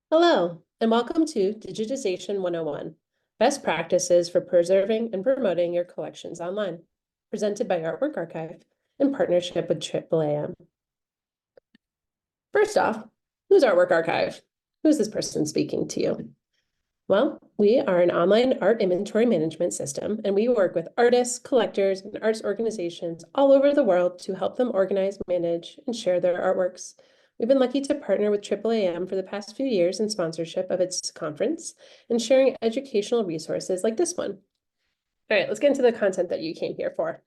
Hello, and welcome to Digitization 101, Best Practices for Preserving and Promoting Your Collections Online, presented by Artwork Archive in partnership with AAAM. First off, who's Artwork Archive? Who's this person speaking to you? Well, we are an online art inventory management system, and we work with artists, collectors, and arts organizations all over the world to help them organize, manage, and share their artworks. We've been lucky to partner with AAAM for the past few years in sponsorship of its conference and sharing educational resources like this one. All right, let's get into the content that you came here for.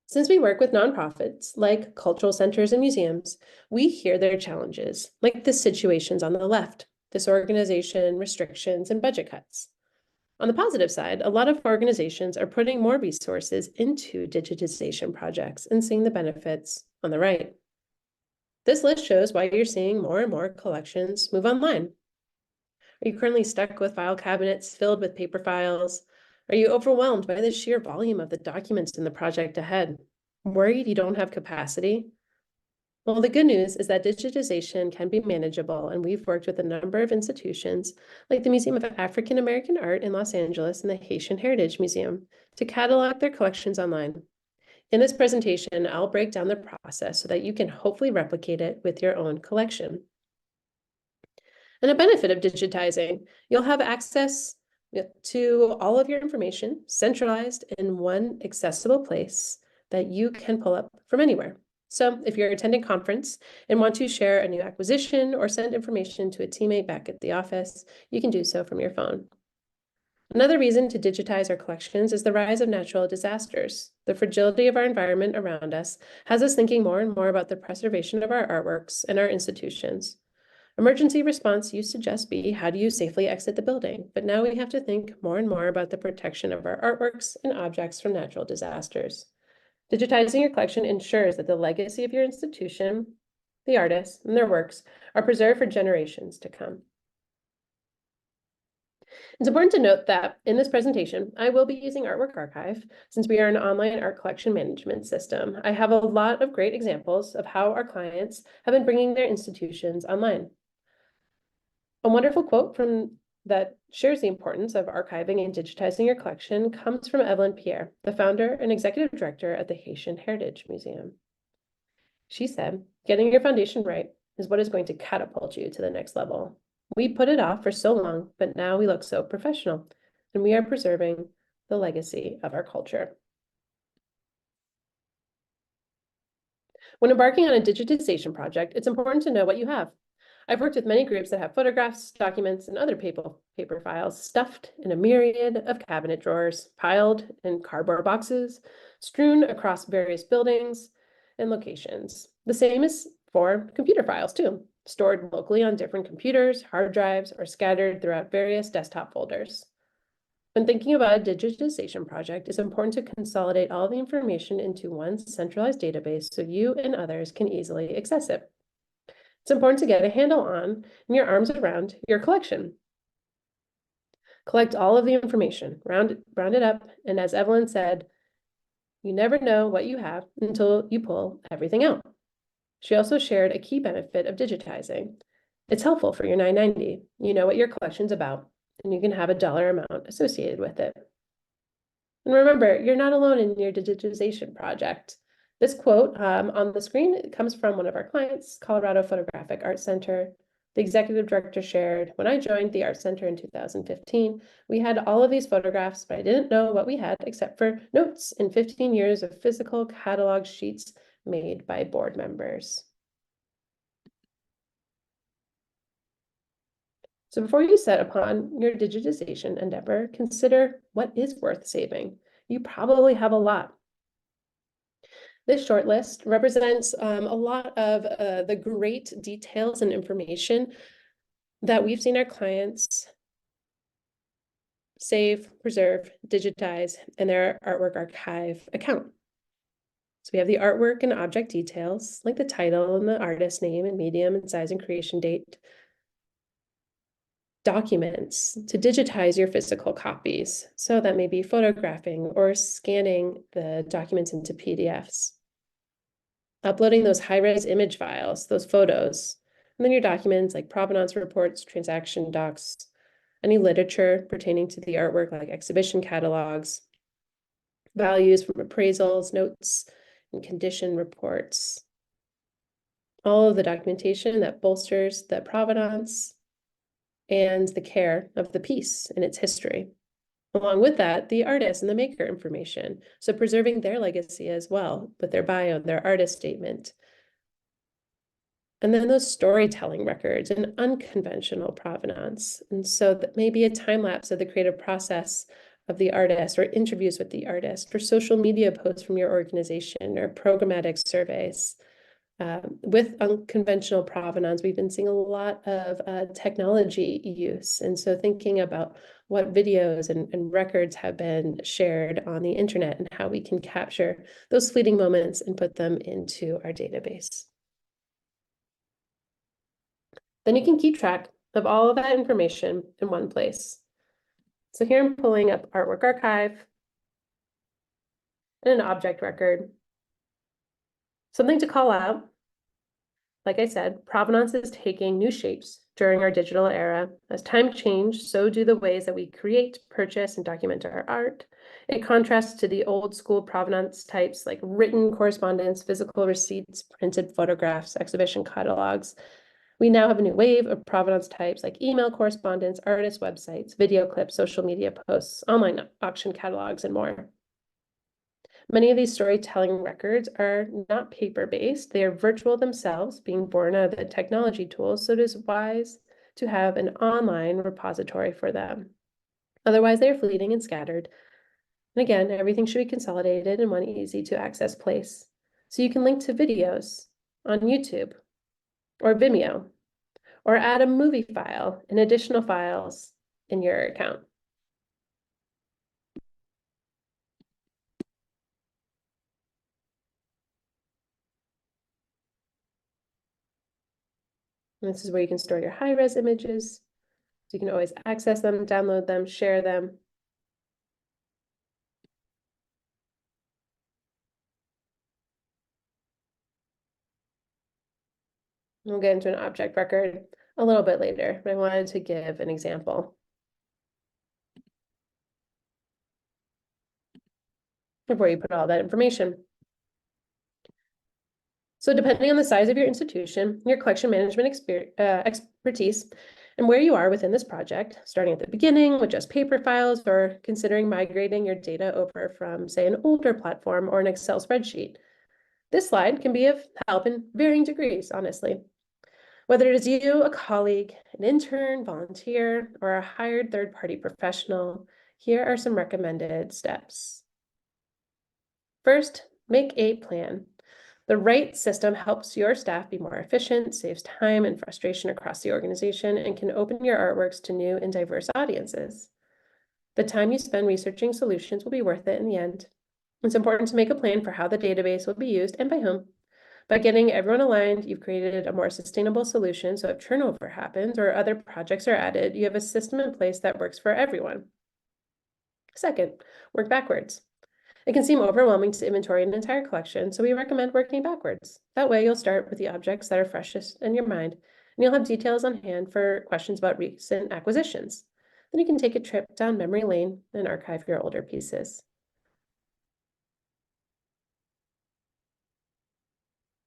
Since we work with nonprofits like cultural centers and museums, we hear their challenges, like the situations on the left, disorganization, restrictions, and budget cuts. On the positive side, a lot of organizations are putting more resources into digitization projects and seeing the benefits on the right. This list shows why you're seeing more and more collections move online. Are you currently stuck with file cabinets filled with paper files? Are you overwhelmed by the sheer volume of the documents in the project ahead? Worried you don't have capacity? Well, the good news is that digitization can be manageable, and we've worked with a number of institutions, like the Museum of African American Art in Los Angeles and the Haitian Heritage Museum, to catalog their collections online. In this presentation, I'll break down the process so that you can hopefully replicate it with your own collection. And a benefit of digitizing, you'll have access to all of your information centralized in one accessible place that you can pull up from anywhere. So if you're attending a conference and want to share a new acquisition or send information to a teammate back at the office, you can do so from your phone. Another reason to digitize our collections is the rise of natural disasters. The fragility of our environment around us has us thinking more and more about the preservation of our artworks and our institutions. Emergency response used to just be, how do you safely exit the building? But now we have to think more and more about the protection of our artworks and objects from natural disasters. Digitizing your collection ensures that the legacy of your institution, the artists, and their works are preserved for generations to come. It's important to note that in this presentation, I will be using Artwork Archive since we are an online art collection management system. I have a lot of great examples of how our clients have been bringing their institutions online. A wonderful quote that shares the importance of archiving and digitizing your collection comes from Evelyn Pierre, the founder and executive director at the Haitian Heritage Museum. She said, "Getting your foundation right is what is going to catapult you to the next level. We put it off for so long, but now we look so professional, and we are preserving the legacy of our culture." When embarking on a digitization project, it's important to know what you have. I've worked with many groups that have photographs, documents, and other paper files stuffed in a myriad of cabinet drawers, piled in cardboard boxes, strewn across various buildings and locations. The same is for computer files too, stored locally on different computers, hard drives, or scattered throughout various desktop folders. When thinking about a digitization project, it's important to consolidate all the information into one centralized database so you and others can easily access it. It's important to get a handle on and your arms around your collection. Collect all of the information, round it up, and as Evelyn said, you never know what you have until you pull everything out. She also shared a key benefit of digitizing. It's helpful for your 990. You know what your collection's about, and you can have a dollar amount associated with it. And remember, you're not alone in your digitization project. This quote on the screen comes from one of our clients, Colorado Photographic Art Center. The executive director shared, "When I joined the Art Center in 2015, we had all of these photographs, but I didn't know what we had except for notes and 15 years of physical catalog sheets made by board members." So before you set upon your digitization endeavor, consider what is worth saving. You probably have a lot. This short list represents a lot of the great details and information that we've seen our clients save, preserve, digitize in their Artwork Archive account. So we have the artwork and object details, like the title and the artist name and medium and size and creation date. Documents to digitize your physical copies. So that may be photographing or scanning the documents into PDFs. Uploading those high-res image files, those photos, And then your documents like provenance reports, transaction docs, any literature pertaining to the artwork like exhibition catalogs, values from appraisals, notes, and condition reports. All of the documentation that bolsters the provenance and the care of the piece and its history. Along with that, the artist and the maker information. So preserving their legacy as well with their bio, their artist statement. And then those storytelling records and unconventional provenance. And so that maybe a time lapse of the creative process of the artist, or interviews with the artist, or social media posts from your organization, or programmatic surveys. With unconventional provenance, we've been seeing a lot of technology use. And so thinking about what videos and records have been shared on the internet and how we can capture those fleeting moments and put them into our database. Then you can keep track of all of that information in one place. So here I'm pulling up Artwork Archive and an object record. Something to call out, like I said, provenance is taking new shapes during our digital era. As time changed, so do the ways that we create, purchase, and document our art. It contrasts to the old school provenance types like written correspondence, physical receipts, printed photographs, exhibition catalogs. We now have a new wave of provenance types like email correspondence, artist websites, video clips, social media posts, online auction catalogs, and more. Many of these storytelling records are not paper-based. They are virtual themselves, being born out of the technology tools, so it is wise to have an online repository for them. Otherwise, they are fleeting and scattered. And again, everything should be consolidated in one easy-to-access place. So you can link to videos on YouTube or Vimeo, or add a movie file and additional files in your account. And this is where you can store your high-res images. So you can always access them, download them, share them. We'll get into an object record a little bit later, but I wanted to give an example of where you put all that information. So depending on the size of your institution, your collection management expertise, and where you are within this project, starting at the beginning with just paper files or considering migrating your data over from, say, an older platform or an Excel spreadsheet. This slide can be of help in varying degrees, honestly. Whether it is you, a colleague, an intern, volunteer, or a hired third-party professional, here are some recommended steps. First, make a plan. The right system helps your staff be more efficient, saves time and frustration across the organization, and can open your artworks to new and diverse audiences. The time you spend researching solutions will be worth it in the end. It's important to make a plan for how the database will be used and by whom. By getting everyone aligned, you've created a more sustainable solution, so if turnover happens or other projects are added, you have a system in place that works for everyone. Second, work backwards. It can seem overwhelming to inventory an entire collection, so we recommend working backwards. That way, you'll start with the objects that are freshest in your mind, and you'll have details on hand for questions about recent acquisitions. Then you can take a trip down memory lane and archive your older pieces.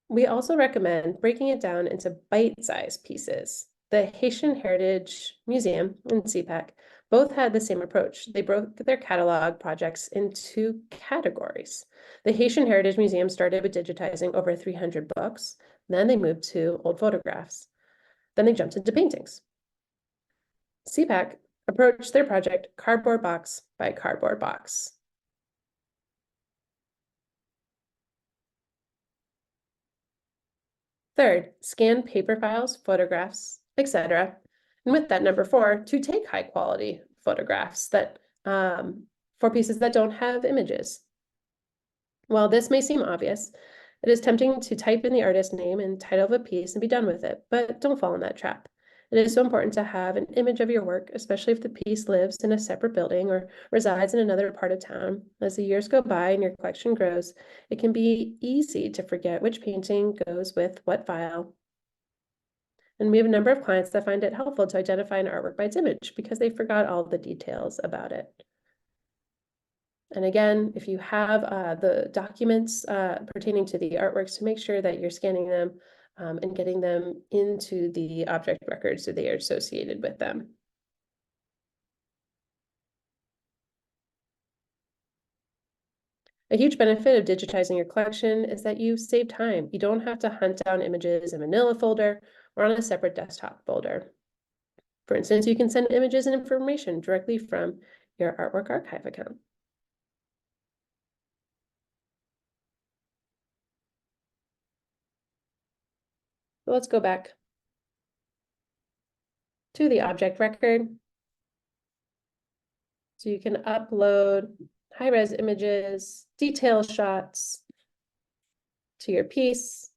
We also recommend breaking it down into bite-sized pieces. The Haitian Heritage Museum and CPAC both had the same approach. They broke their catalog projects into categories. The Haitian Heritage Museum started with digitizing over 300 books. Then they moved to old photographs. Then they jumped into paintings. CPAC approached their project cardboard box by cardboard box. Third, scan paper files, photographs, etc. And with that, number four, to take high quality photographs that for pieces that don't have images. While this may seem obvious, it is tempting to type in the artist name and title of a piece and be done with it, but don't fall in that trap. It is so important to have an image of your work, especially if the piece lives in a separate building or resides in another part of town. As the years go by and your collection grows, it can be easy to forget which painting goes with what file. And we have a number of clients that find it helpful to identify an artwork by its image because they forgot all the details about it. And again, if you have the documents pertaining to the artworks, to make sure that you're scanning them and getting them into the object records so they are associated with them. A huge benefit of digitizing your collection is that you save time. You don't have to hunt down images in a manila folder or on a separate desktop folder. For instance, you can send images and information directly from your artwork archive account. So let's go back to the object record. So you can upload high-res images, detail shots to your piece.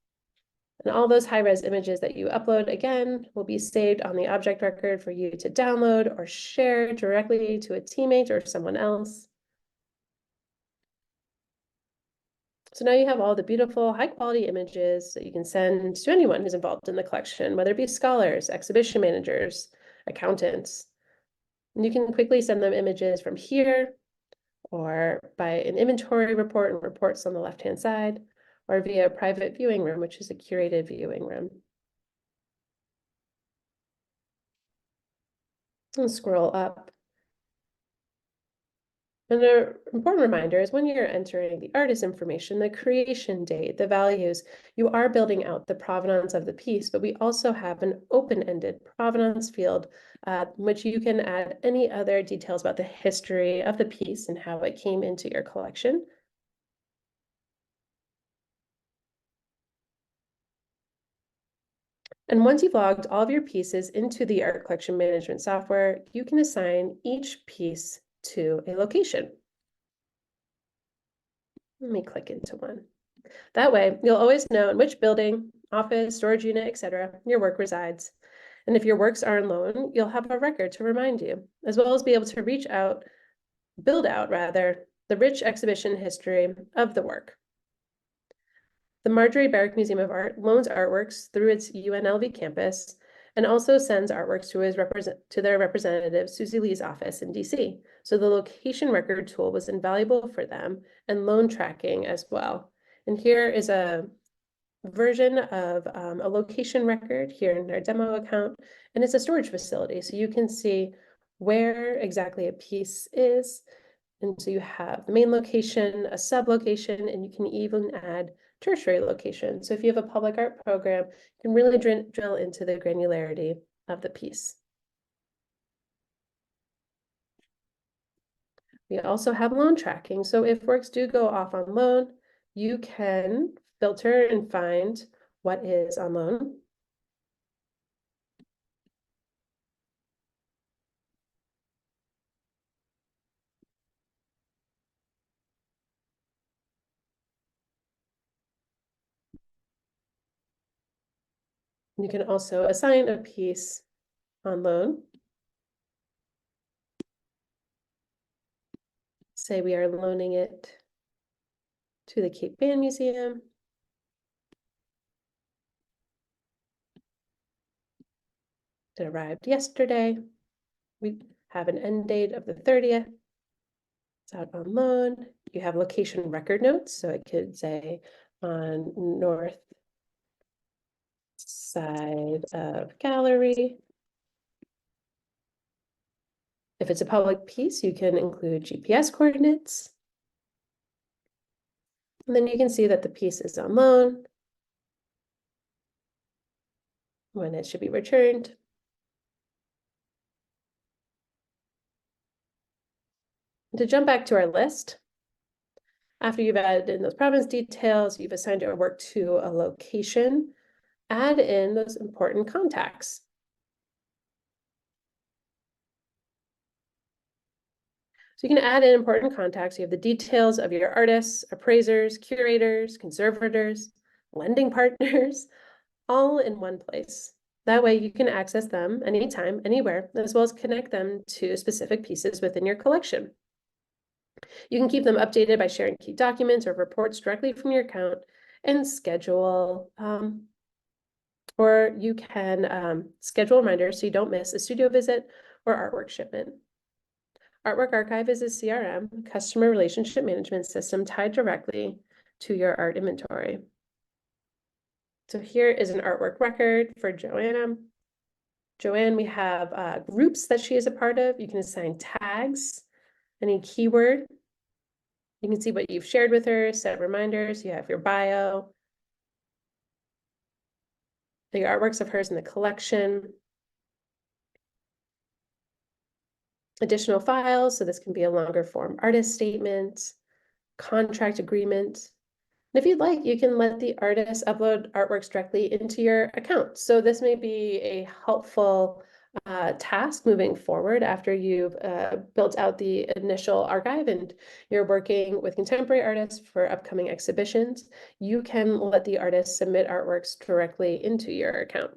And all those high-res images that you upload, again, will be saved on the object record for you to download or share directly to a teammate or someone else. So now you have all the beautiful, high-quality images that you can send to anyone who's involved in the collection, whether it be scholars, exhibition managers, accountants. And you can quickly send them images from here, or by an inventory report and reports on the left-hand side, or via a private viewing room, which is a curated viewing room. And scroll up. And an important reminder is when you're entering the artist information, the creation date, the values, you are building out the provenance of the piece, but we also have an open-ended provenance field, which you can add any other details about the history of the piece and how it came into your collection. And once you've logged all of your pieces into the art collection management software, you can assign each piece to a location. Let me click into one. That way, you'll always know in which building, office, storage unit, etc., your work resides. And if your works are on loan, you'll have a record to remind you, as well as be able to build out rather, the rich exhibition history of the work. The Marjorie Barrick Museum of Art loans artworks through its UNLV campus and also sends artworks to their representative, Susie Lee's office in DC. So the location record tool was invaluable for them and loan tracking as well. And here is a version of a location record here in our demo account, and it's a storage facility. So you can see where exactly a piece is. And so you have the main location, a sub-location, and you can even add tertiary location. So if you have a public art program, you can really drill into the granularity of the piece. We also have loan tracking. So if works do go off on loan, you can filter and find what is on loan. You can also assign a piece on loan. Say we are loaning it to the Cape Ban Museum. It arrived yesterday. We have an end date of the 30th. It's out on loan. You have location record notes, so it could say on north side of gallery. If it's a public piece, you can include GPS coordinates. And then you can see that the piece is on loan, when it should be returned. To jump back to our list, after you've added in those provenance details, you've assigned your work to a location, add in those important contacts. So you can add in important contacts. You have the details of your artists, appraisers, curators, conservators, lending partners, all in one place. That way you can access them anytime, anywhere, as well as connect them to specific pieces within your collection. You can keep them updated by sharing key documents or reports directly from your account and schedule Or you can schedule reminders so you don't miss a studio visit or artwork shipment. Artwork Archive is a CRM, customer relationship management system tied directly to your art inventory. So here is an artwork record for Joanna. Joanne, we have groups that she is a part of. You can assign tags, any keyword. You can see what you've shared with her, set reminders. You have your bio, the artworks of hers in the collection, additional files. So this can be a longer form artist statement, contract agreement. And if you'd like, you can let the artist upload artworks directly into your account. So this may be a helpful task moving forward after you've built out the initial archive and you're working with contemporary artists for upcoming exhibitions. You can let the artist submit artworks directly into your account.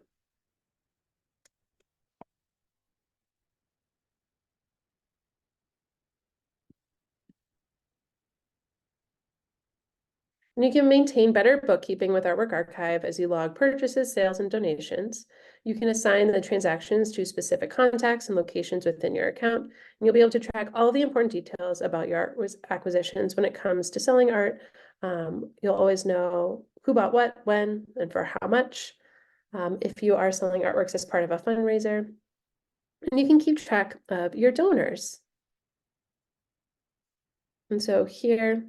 And you can maintain better bookkeeping with Artwork Archive as you log purchases, sales, and donations. You can assign the transactions to specific contacts and locations within your account, and you'll be able to track all the important details about your art acquisitions when it comes to selling art. You'll always know who bought what, when, and for how much. If you are selling artworks as part of a fundraiser, and you can keep track of your donors. And so here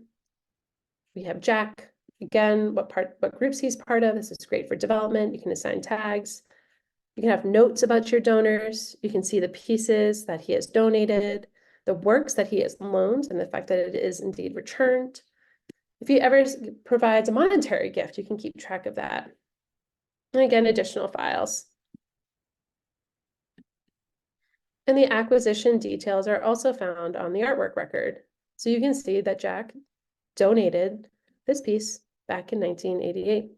we have Jack. Again, what groups he's part of. This is great for development. You can assign tags. You can have notes about your donors. You can see the pieces that he has donated, the works that he has loaned, and the fact that it is indeed returned. If he ever provides a monetary gift, you can keep track of that. And again, additional files. And the acquisition details are also found on the artwork record. So you can see that Jack donated this piece back in 1988.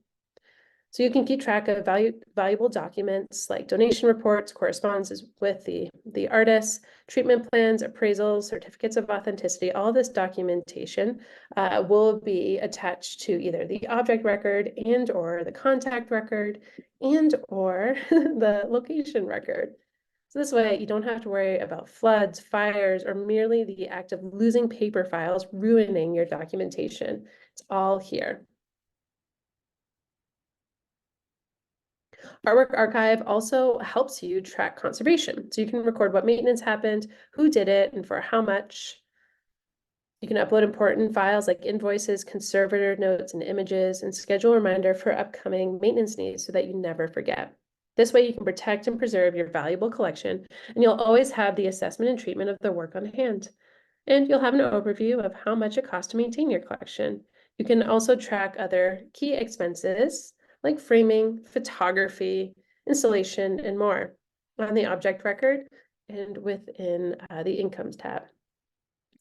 So you can keep track of valuable documents like donation reports, correspondences with the artists, treatment plans, appraisals, certificates of authenticity. All this documentation will be attached to either the object record and or the contact record and or the location record. So this way you don't have to worry about floods, fires, or merely the act of losing paper files ruining your documentation. It's all here. Artwork Archive also helps you track conservation. So you can record what maintenance happened, who did it, and for how much. You can upload important files like invoices, conservator notes, and images, and schedule a reminder for upcoming maintenance needs so that you never forget. This way you can protect and preserve your valuable collection, and you'll always have the assessment and treatment of the work on hand. And you'll have an overview of how much it costs to maintain your collection. You can also track other key expenses like framing, photography, installation, and more on the object record and within the incomes tab.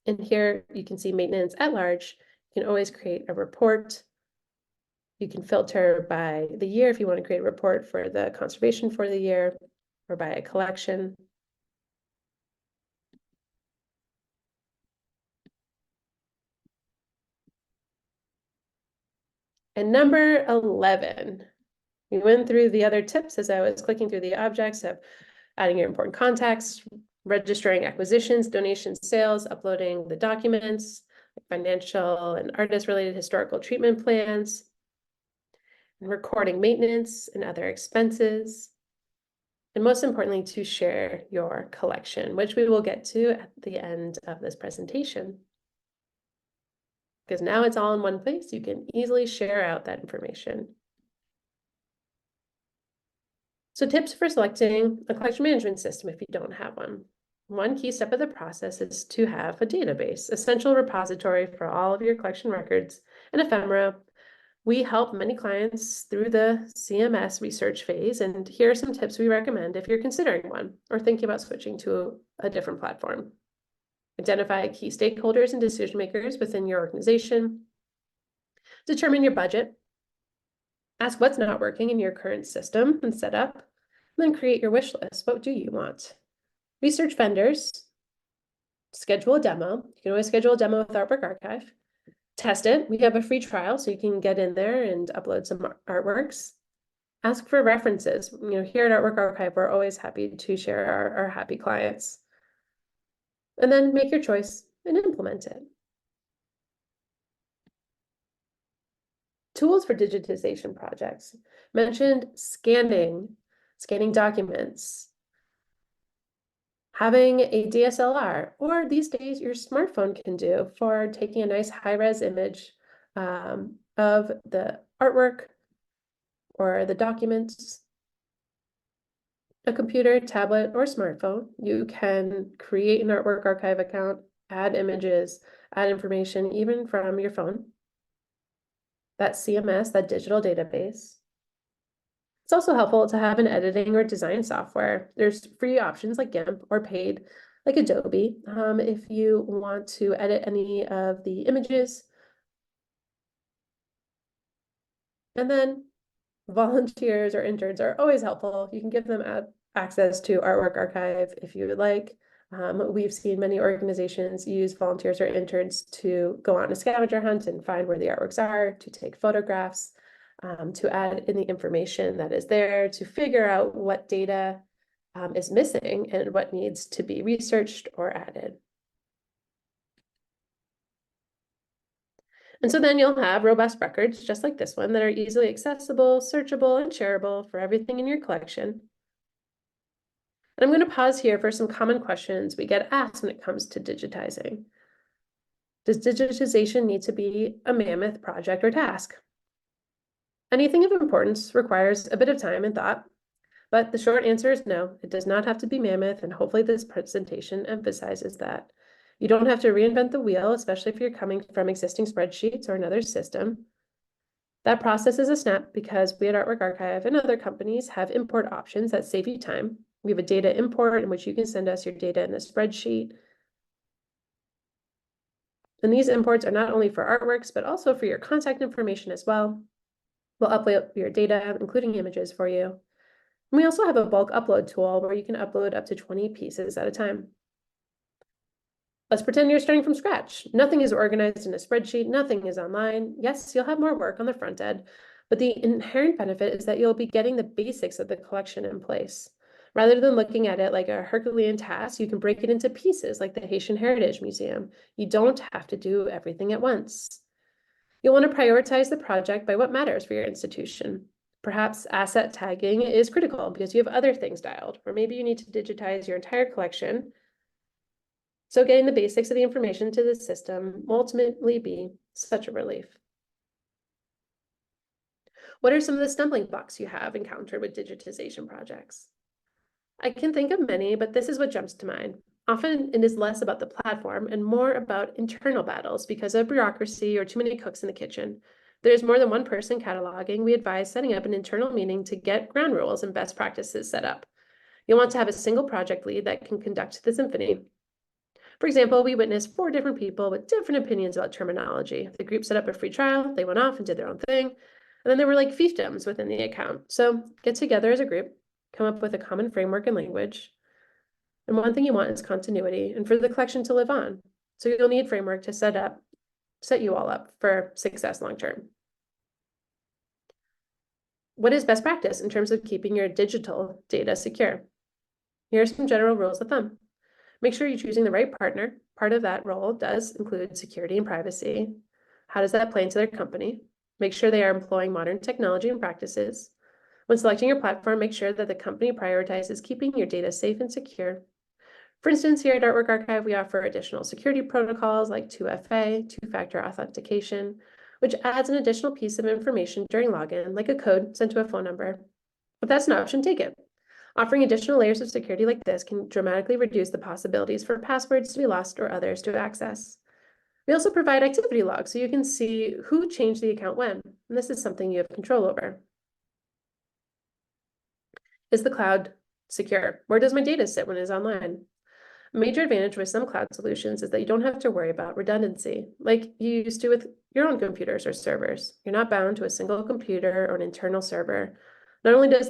And here you can see maintenance at large. You can always create a report. You can filter by the year if you want to create a report for the conservation for the year or by a collection. And number 11, we went through the other tips as I was clicking through the objects of adding your important contacts, registering acquisitions, donations, sales, uploading the documents, financial and artist-related historical treatment plans, and recording maintenance and other expenses. And most importantly, to share your collection, which we will get to at the end of this presentation. Because now it's all in one place, you can easily share out that information. So tips for selecting a collection management system if you don't have one. One key step of the process is to have a database, essential repository for all of your collection records and ephemera. We help many clients through the CMS research phase, and here are some tips we recommend if you're considering one or thinking about switching to a different platform. Identify key stakeholders and decision makers within your organization. Determine your budget. Ask what's not working in your current system and setup. Then create your wish list. What do you want? Research vendors. Schedule a demo. You can always schedule a demo with Artwork Archive. Test it. We have a free trial, so you can get in there and upload some artworks. Ask for references. Here at Artwork Archive, we're always happy to share our happy clients. And then make your choice and implement it. Tools for digitization projects. Mentioned scanning documents, having a DSLR, or these days your smartphone can do for taking a nice high-res image of the artwork or the documents. A computer, tablet, or smartphone, you can create an Artwork Archive account, add images, add information, even from your phone. That CMS, that digital database. It's also helpful to have an editing or design software. There's free options like GIMP or paid like Adobe if you want to edit any of the images. And then volunteers or interns are always helpful. You can give them access to Artwork Archive if you would like. We've seen many organizations use volunteers or interns to go on a scavenger hunt and find where the artworks are, to take photographs, to add in the information that is there, to figure out what data is missing and what needs to be researched or added. And so then you'll have robust records, just like this one, that are easily accessible, searchable, and shareable for everything in your collection. And I'm going to pause here for some common questions we get asked when it comes to digitizing. Does digitization need to be a mammoth project or task? Anything of importance requires a bit of time and thought, but the short answer is no, it does not have to be mammoth, and hopefully this presentation emphasizes that. You don't have to reinvent the wheel, especially if you're coming from existing spreadsheets or another system. That process is a snap because we at Artwork Archive and other companies have import options that save you time. We have a data import in which you can send us your data in a spreadsheet. And these imports are not only for artworks, but also for your contact information as well. We'll upload your data, including images for you. And we also have a bulk upload tool where you can upload up to 20 pieces at a time. Let's pretend you're starting from scratch. Nothing is organized in a spreadsheet, nothing is online. Yes, you'll have more work on the front end, but the inherent benefit is that you'll be getting the basics of the collection in place. Rather than looking at it like a Herculean task, you can break it into pieces like the Haitian Heritage Museum. You don't have to do everything at once. You'll want to prioritize the project by what matters for your institution. Perhaps asset tagging is critical because you have other things dialed, or maybe you need to digitize your entire collection. So getting the basics of the information to the system will ultimately be such a relief. What are some of the stumbling blocks you have encountered with digitization projects? I can think of many, but this is what jumps to mind. Often it is less about the platform and more about internal battles because of bureaucracy or too many cooks in the kitchen. There's more than one person cataloging. We advise setting up an internal meeting to get ground rules and best practices set up. You'll want to have a single project lead that can conduct the symphony. For example, we witnessed 4 different people with different opinions about terminology. The group set up a free trial, they went off and did their own thing, and then there were like fiefdoms within the account. So get together as a group, come up with a common framework and language. And one thing you want is continuity and for the collection to live on. So you'll need framework to set you all up for success long term. What is best practice in terms of keeping your digital data secure? Here are some general rules of thumb. Make sure you're choosing the right partner. Part of that role does include security and privacy. How does that play into their company? Make sure they are employing modern technology and practices. When selecting your platform, make sure that the company prioritizes keeping your data safe and secure. For instance, here at Artwork Archive, we offer additional security protocols like 2FA, two-factor authentication, which adds an additional piece of information during login, like a code sent to a phone number. If that's an option, take it. Offering additional layers of security like this can dramatically reduce the possibilities for passwords to be lost or others to access. We also provide activity logs so you can see who changed the account when, and this is something you have control over. Is the cloud secure? Where does my data sit when it is online? A major advantage with some cloud solutions is that you don't have to worry about redundancy, like you used to with your own computers or servers. You're not bound to a single computer or an internal server. Not only does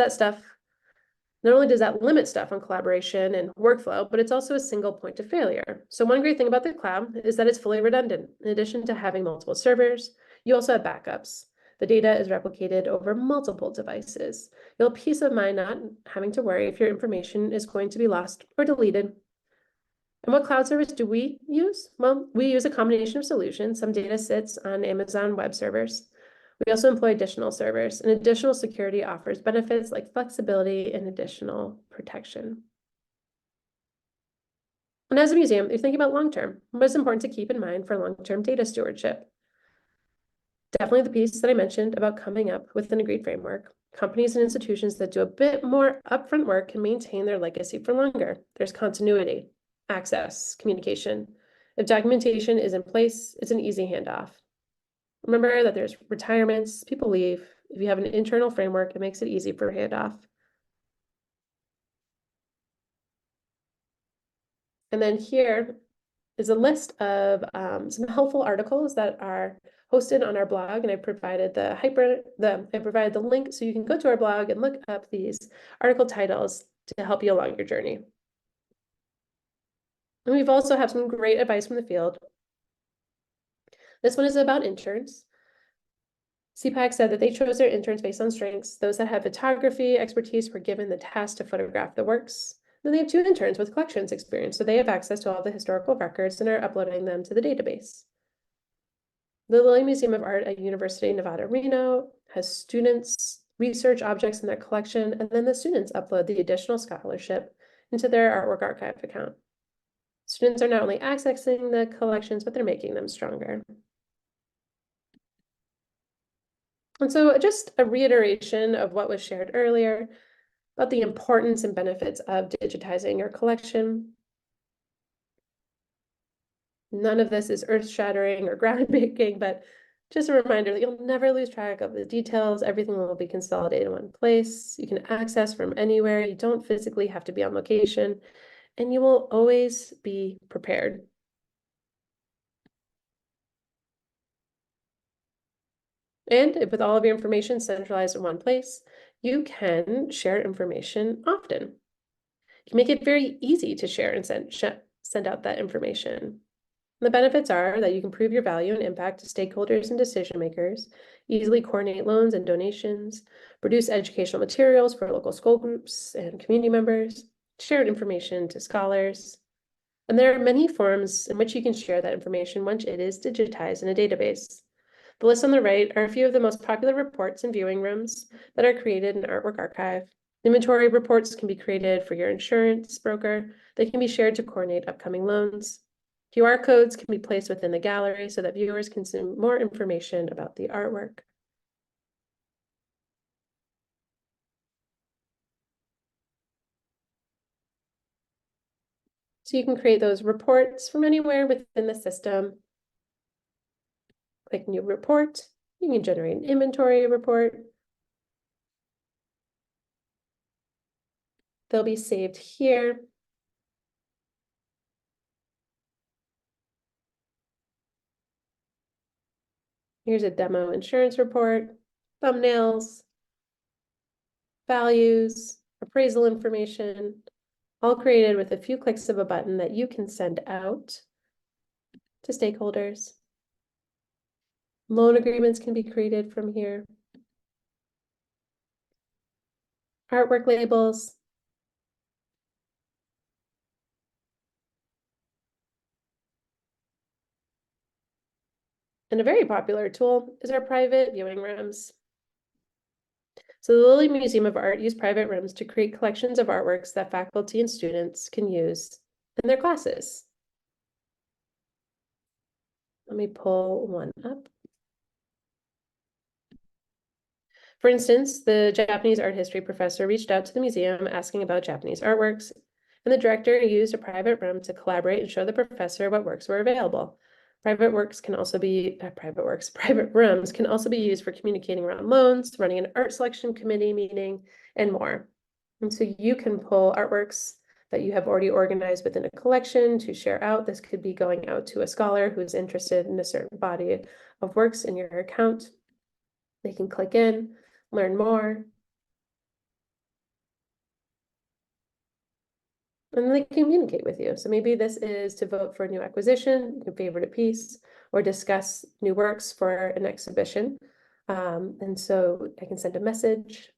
that limit stuff on collaboration and workflow, but it's also a single point of failure. So one great thing about the cloud is that it's fully redundant. In addition to having multiple servers, you also have backups. The data is replicated over multiple devices. You'll have peace of mind not having to worry if your information is going to be lost or deleted. And what cloud service do we use? Well, we use a combination of solutions. Some data sits on Amazon Web Servers. We also employ additional servers, and additional security offers benefits like flexibility and additional protection. And as a museum, you're thinking about long-term. What is important to keep in mind for long-term data stewardship? Definitely the piece that I mentioned about coming up with an agreed framework. Companies and institutions that do a bit more upfront work can maintain their legacy for longer. There's continuity, access, communication. If documentation is in place, it's an easy handoff. Remember that there's retirements, people leave. If you have an internal framework, it makes it easy for handoff. And then here is a list of some helpful articles that are hosted on our blog, and I provided the link so you can go to our blog and look up these article titles to help you along your journey. And we've also have some great advice from the field. This one is about interns. CPAC said that they chose their interns based on strengths. Those that have photography expertise were given the task to photograph the works. Then they have 2 interns with collections experience, so they have access to all the historical records and are uploading them to the database. The Lilly Museum of Art at University of Nevada, Reno has students research objects in their collection, and then the students upload the additional scholarship into their artwork archive account. Students are not only accessing the collections, but they're making them stronger. And so just a reiteration of what was shared earlier about the importance and benefits of digitizing your collection. None of this is earth-shattering or groundbreaking, but just a reminder that you'll never lose track of the details. Everything will be consolidated in one place. You can access from anywhere. You don't physically have to be on location, and you will always be prepared. And with all of your information centralized in one place, you can share information often. You can make it very easy to share and send out that information. The benefits are that you can prove your value and impact to stakeholders and decision makers, easily coordinate loans and donations, produce educational materials for local school groups and community members, share information to scholars. And there are many forms in which you can share that information once it is digitized in a database. The list on the right are a few of the most popular reports and viewing rooms that are created in Artwork Archive. Inventory reports can be created for your insurance broker. They can be shared to coordinate upcoming loans. QR codes can be placed within the gallery so that viewers can see more information about the artwork. So you can create those reports from anywhere within the system. Click New Report. You can generate an inventory report. They'll be saved here. Here's a demo insurance report, thumbnails, values, appraisal information, all created with a few clicks of a button that you can send out to stakeholders. Loan agreements can be created from here. Artwork labels. And a very popular tool is our private viewing rooms. So the Lilly Museum of Art used private rooms to create collections of artworks that faculty and students can use in their classes. Let me pull one up. For instance, the Japanese art history professor reached out to the museum asking about Japanese artworks, and the director used a private room to collaborate and show the professor what works were available. Private rooms can also be used for communicating around loans, running an art selection committee meeting, and more. And so you can pull artworks that you have already organized within a collection to share out. This could be going out to a scholar who's interested in a certain body of works in your account. They can click in, learn more, and they communicate with you. So maybe this is to vote for a new acquisition, you can favorite a piece, or discuss new works for an exhibition. And so I can send a message.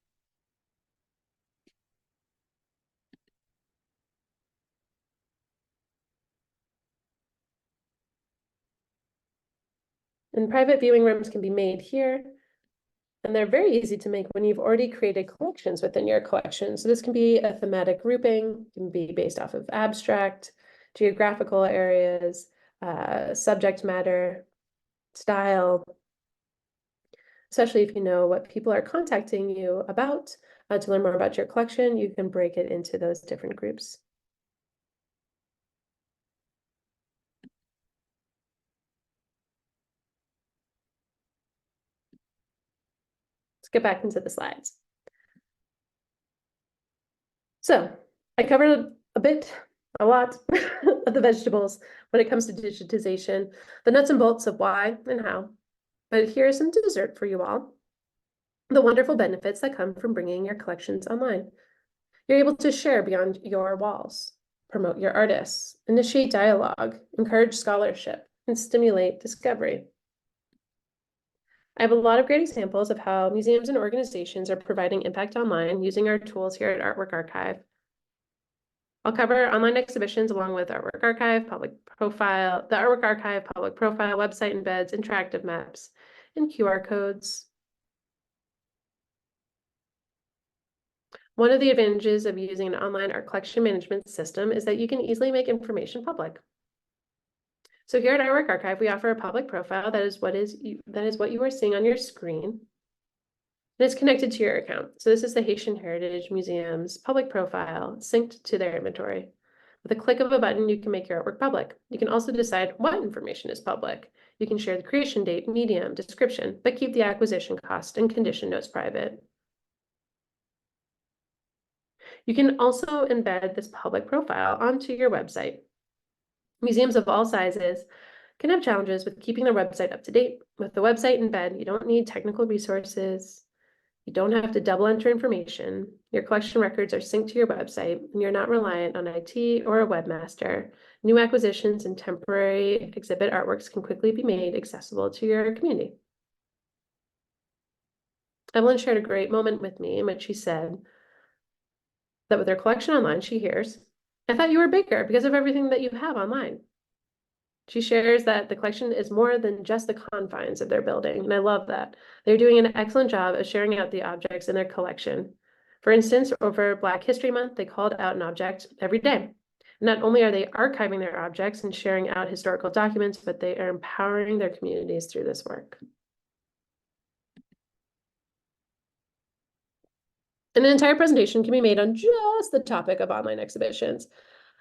And private viewing rooms can be made here. And they're very easy to make when you've already created collections within your collection. So this can be a thematic grouping, can be based off of abstract, geographical areas, subject matter, style, especially if you know what people are contacting you about. To learn more about your collection, you can break it into those different groups. Let's get back into the slides. So I covered a lot of the vegetables when it comes to digitization, the nuts and bolts of why and how. But here's some dessert for you all. The wonderful benefits that come from bringing your collections online. You're able to share beyond your walls, promote your artists, initiate dialogue, encourage scholarship, and stimulate discovery. I have a lot of great examples of how museums and organizations are providing impact online using our tools here at Artwork Archive. I'll cover online exhibitions along with Artwork Archive, public profile, the Artwork Archive, public profile, website embeds, interactive maps, and QR codes. One of the advantages of using an online art collection management system is that you can easily make information public. So here at Artwork Archive, we offer a public profile that is what you are seeing on your screen. And it's connected to your account. So this is the Haitian Heritage Museum's public profile synced to their inventory. With a click of a button, you can make your artwork public. You can also decide what information is public. You can share the creation date, medium, description, but keep the acquisition cost and condition notes private. You can also embed this public profile onto your website. Museums of all sizes can have challenges with keeping their website up to date. With the website embed, you don't need technical resources. You don't have to double enter information. Your collection records are synced to your website, and you're not reliant on IT or a webmaster. New acquisitions and temporary exhibit artworks can quickly be made accessible to your community. Evelyn shared a great moment with me in which she said that with her collection online, she hears, "I thought you were bigger because of everything that you have online." She shares that the collection is more than just the confines of their building, and I love that. They're doing an excellent job of sharing out the objects in their collection. For instance, over Black History Month, they called out an object every day. Not only are they archiving their objects and sharing out historical documents, but they are empowering their communities through this work. An entire presentation can be made on just the topic of online exhibitions.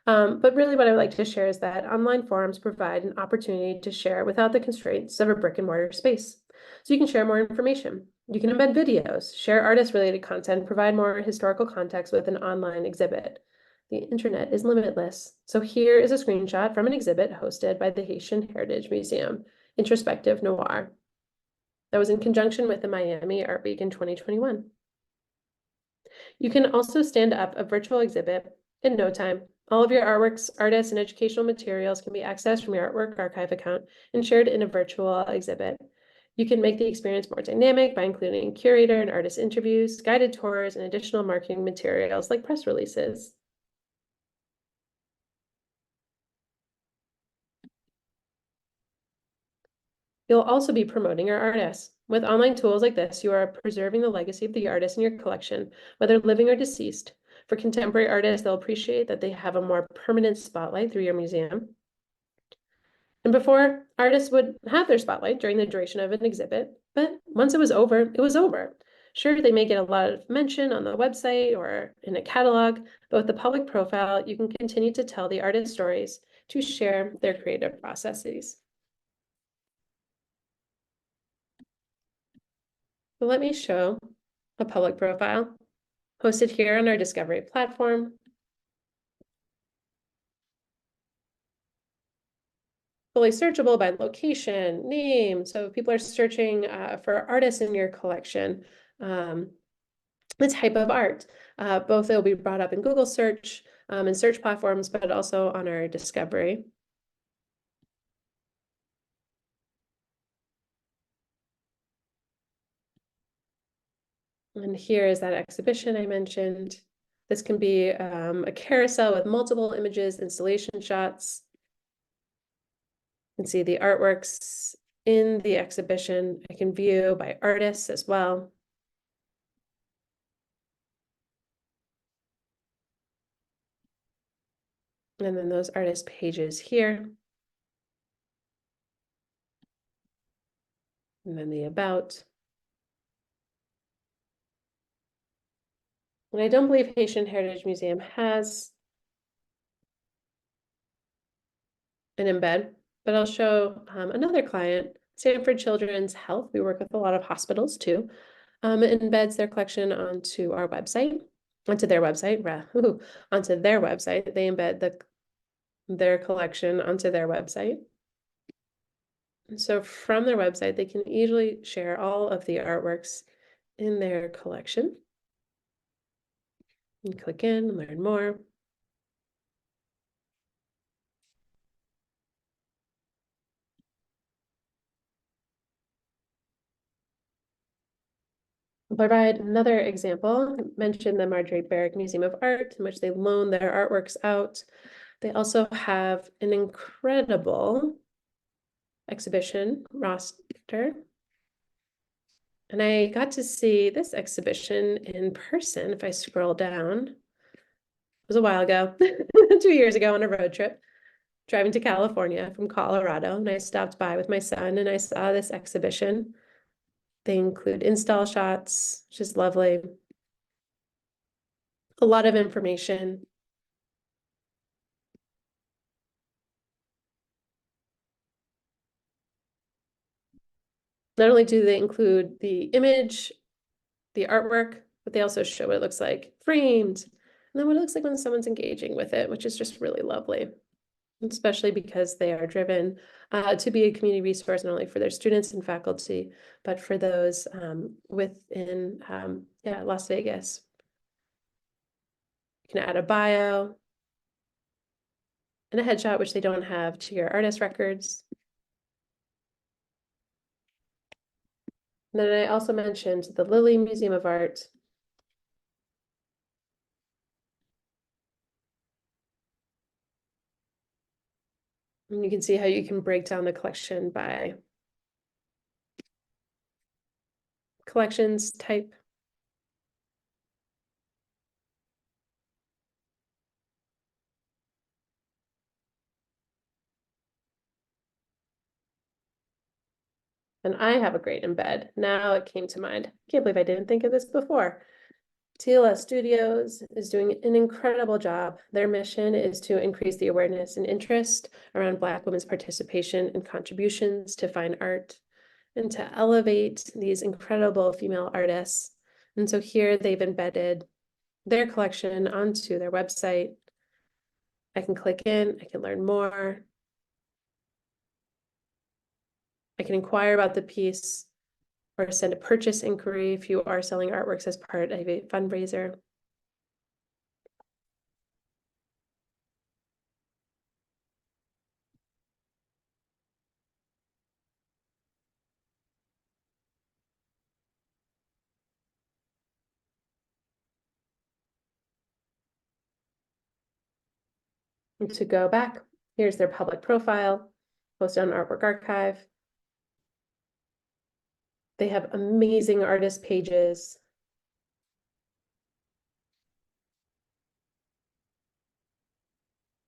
But really what I would like to share is that online forums provide an opportunity to share without the constraints of a brick and mortar space. So you can share more information. You can embed videos, share artist-related content, provide more historical context with an online exhibit. The internet is limitless. So here is a screenshot from an exhibit hosted by the Haitian Heritage Museum, Introspective Noir. That was in conjunction with the Miami Art Week in 2021. You can also stand up a virtual exhibit in no time. All of your artworks, artists, and educational materials can be accessed from your Artwork Archive account and shared in a virtual exhibit. You can make the experience more dynamic by including curator and artist interviews, guided tours, and additional marketing materials like press releases. You'll also be promoting your artists. With online tools like this, you are preserving the legacy of the artist in your collection, whether living or deceased. For contemporary artists, they'll appreciate that they have a more permanent spotlight through your museum. And before, artists would have their spotlight during the duration of an exhibit, but once it was over, it was over. Sure, they may get a lot of mention on the website or in a catalog, but with the public profile, you can continue to tell the artist's stories to share their creative processes. So let me show a public profile hosted here on our Discovery platform. Fully searchable by location, name. So if people are searching for artists in your collection, the type of art. Both will be brought up in Google search and search platforms, but also on our Discovery. And here is that exhibition I mentioned. This can be a carousel with multiple images, installation shots. You can see the artworks in the exhibition. I can view by artists as well. And then those artist pages here. And then the about. And I don't believe Haitian Heritage Museum has an embed, but I'll show another client, Stanford Children's Health. We work with a lot of hospitals too. It embeds their collection onto our website, onto their website, onto their website. They embed their collection onto their website. And so from their website, they can easily share all of the artworks in their collection. You click in and learn more. I'll provide another example. I mentioned the Marjorie Barrick Museum of Art, in which they loan their artworks out. They also have an incredible exhibition roster. And I got to see this exhibition in person. If I scroll down, it was a while ago, 2 years ago on a road trip, driving to California from Colorado. And I stopped by with my son and I saw this exhibition. They include install shots, which is lovely. A lot of information. Not only do they include the image, the artwork, but they also show what it looks like framed, and then what it looks like when someone's engaging with it, which is just really lovely, especially because they are driven to be a community resource, not only for their students and faculty, but for those within Las Vegas. You can add a bio and a headshot, which they don't have, to your artist records. And then I also mentioned the Lilly Museum of Art. And you can see how you can break down the collection by collections type. And I have a great embed. Now it came to mind. Can't believe I didn't think of this before. TLS Studios is doing an incredible job. Their mission is to increase the awareness and interest around Black women's participation and contributions to fine art and to elevate these incredible female artists. And so here they've embedded their collection onto their website. I can click in, I can learn more. I can inquire about the piece or send a purchase inquiry if you are selling artworks as part of a fundraiser. And to go back, here's their public profile, posted on Artwork Archive. They have amazing artist pages.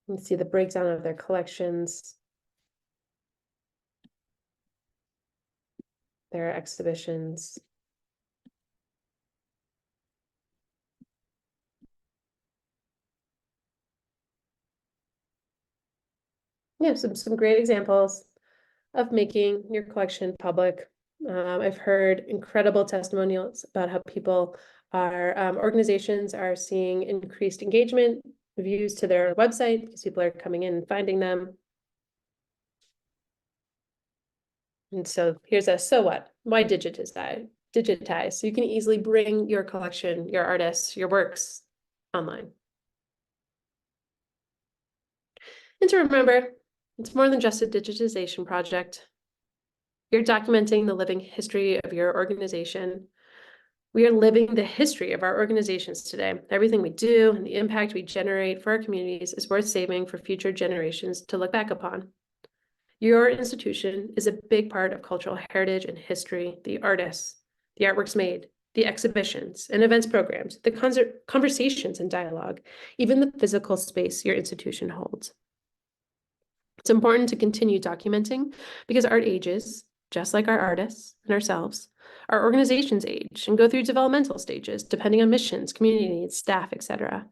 You can see the breakdown of their collections, their exhibitions. Yeah, some great examples of making your collection public. I've heard incredible testimonials about how people are, organizations are seeing increased engagement, views to their website because people are coming in and finding them. And so here's a so what? Why digitize? Digitize. So you can easily bring your collection, your artists, your works online. And to remember, it's more than just a digitization project. You're documenting the living history of your organization. We are living the history of our organizations today. Everything we do and the impact we generate for our communities is worth saving for future generations to look back upon. Your institution is a big part of cultural heritage and history, the artists, the artworks made, the exhibitions and events programs, the conversations and dialogue, even the physical space your institution holds. It's important to continue documenting because art ages, just like our artists and ourselves. Our organizations age and go through developmental stages, depending on missions, community needs, staff, etc.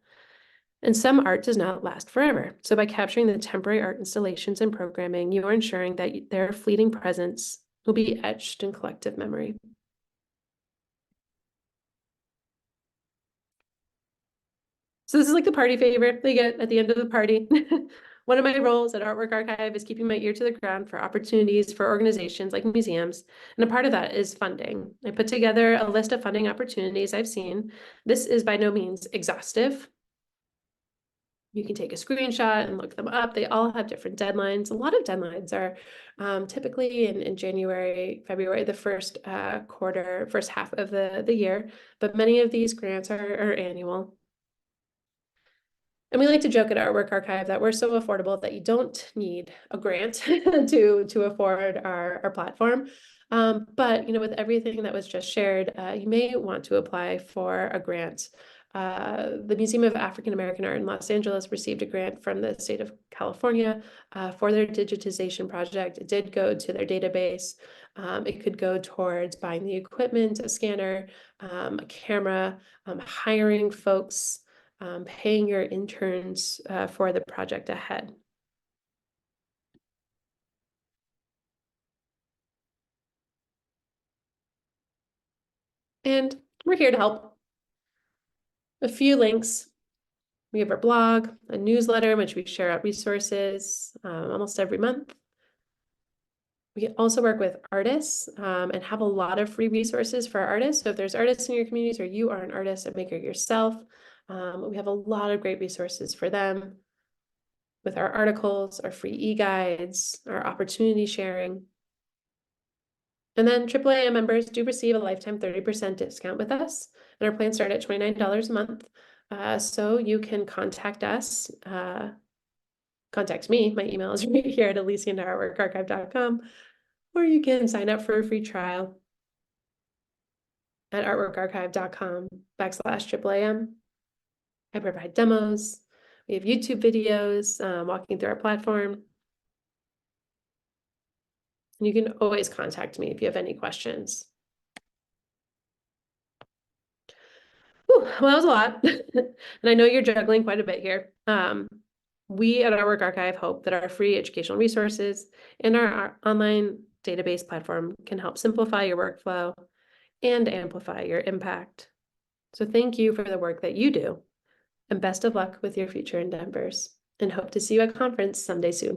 And some art does not last forever. So by capturing the temporary art installations and programming, you are ensuring that their fleeting presence will be etched in collective memory. So this is like the party favor they get at the end of the party. One of my roles at Artwork Archive is keeping my ear to the ground for opportunities for organizations like museums, and a part of that is funding. I put together a list of funding opportunities I've seen. This is by no means exhaustive. You can take a screenshot and look them up. They all have different deadlines. A lot of deadlines are typically in January, February, the first quarter, first half of the year, but many of these grants are annual. And we like to joke at Artwork Archive that we're so affordable that you don't need a grant to afford our platform. But with everything that was just shared, you may want to apply for a grant. The Museum of African American Art in Los Angeles received a grant from the state of California for their digitization project. It did go to their database. It could go towards buying the equipment, a scanner, a camera, hiring folks, paying your interns for the project ahead. And we're here to help. A few links. We have our blog, a newsletter in which we share out resources almost every month. We also work with artists and have a lot of free resources for artists. So if there's artists in your communities or you are an artist, a maker yourself, we have a lot of great resources for them with our articles, our free e-guides, our opportunity sharing. And then AAAM members do receive a lifetime 30% discount with us, and our plans start at $29 a month. So you can contact us, contact me. My email is right here at elysian@artworkarchive.com, or you can sign up for a free trial at artworkarchive.com/AAAM. I provide demos. We have YouTube videos walking through our platform. And you can always contact me if you have any questions. Whew, well, that was a lot. And I know you're juggling quite a bit here. We at Artwork Archive hope that our free educational resources and our online database platform can help simplify your workflow and amplify your impact. So thank you for the work that you do, and best of luck with your future endeavors, and hope to see you at conference someday soon.